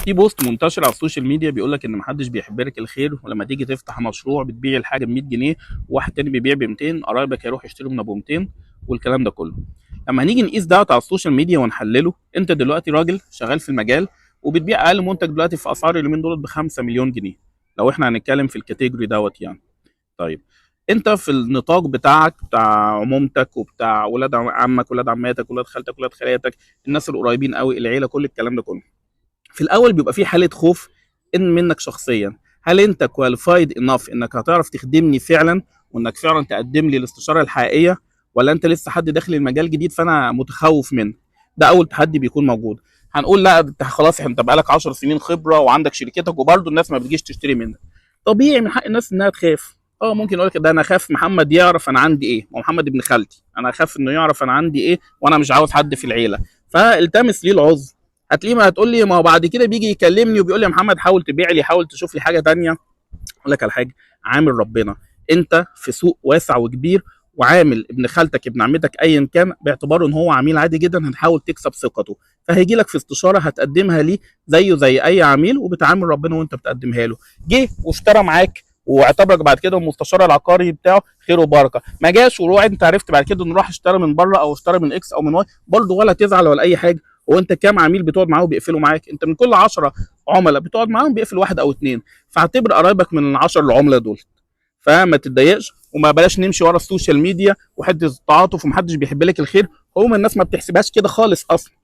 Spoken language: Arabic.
في بوست منتشر على السوشيال ميديا بيقول لك ان محدش بيحب لك الخير، ولما تيجي تفتح مشروع بتبيع الحاجه ب 100 جنيه، وواحد تاني بيبيع ب 200، قرايبك هيروح يشتروا من ابو 200 والكلام ده كله. لما هنيجي نقيس دوت على السوشيال ميديا ونحلله، انت دلوقتي راجل شغال في المجال وبتبيع اقل منتج دلوقتي في اسعار اليومين دول ب 5 مليون جنيه، لو احنا هنتكلم في الكاتيجوري دوت يعني. طيب، انت في النطاق بتاعك بتاع عمومتك وبتاع ولاد عمك ولاد عماتك ولاد خالتك ولاد خالاتك، الناس القريبين قوي، العيله، كل الكلام ده كله، في الاول بيبقى في حاله خوف ان منك شخصيا. هل انت كواليفايد انف انك هتعرف تخدمني فعلا، وانك فعلا تقدم لي الاستشاره الحقيقيه، ولا انت لسه حد داخل المجال جديد فانا متخوف منه؟ ده اول تحدي بيكون موجود. هنقول لا انت خلاص انت بقالك 10 سنين خبره وعندك شركتك وبرضه الناس ما بتجيش تشتري منك. طبيعي من حق الناس انها تخاف. ممكن يقول لك ده انا اخاف محمد يعرف انا عندي ايه، ومحمد ابن خالتي انا اخاف انه يعرف انا عندي ايه، وانا مش عاوز حد في العيله، فالتمس ليه العذر. هتلاقيه ما هتقول لي ما هو بعد كده بيجي يكلمني وبيقول لي يا محمد حاول تبيع لي، حاول تشوف لي حاجه تانية. اقول لك على حاجه، عامل ربنا، انت في سوق واسع وكبير، وعامل ابن خالتك ابن عمتك ايا كان باعتباره ان هو عميل عادي جدا، هنحاول تكسب ثقته، فهيجي لك في استشاره هتقدمها ليه زيه زي اي عميل، وبتعامل ربنا وانت بتقدمها له. جه واشترى معاك واعتبرك بعد كده المستشار العقاري بتاعه، خير وبركه. ما جاش وروح انت عرفت بعد كده انه راح اشترى من بره او اشترى من اكس او من واي، برضه ولا تزعل ولا اي حاجه. هو انت كام عميل بتقعد معاه وبيقفلوا معاك؟ انت من كل 10 عملاء بتقعد معاهم بيقفل واحد او اتنين، فاعتبر قرايبك من العشر العملاء دول. فما تتضايقش، وما بلاش نمشي ورا السوشيال ميديا وحته التعاطف ومحدش بيحب لك الخير. هم الناس ما بتحسبهاش كده خالص اصلا.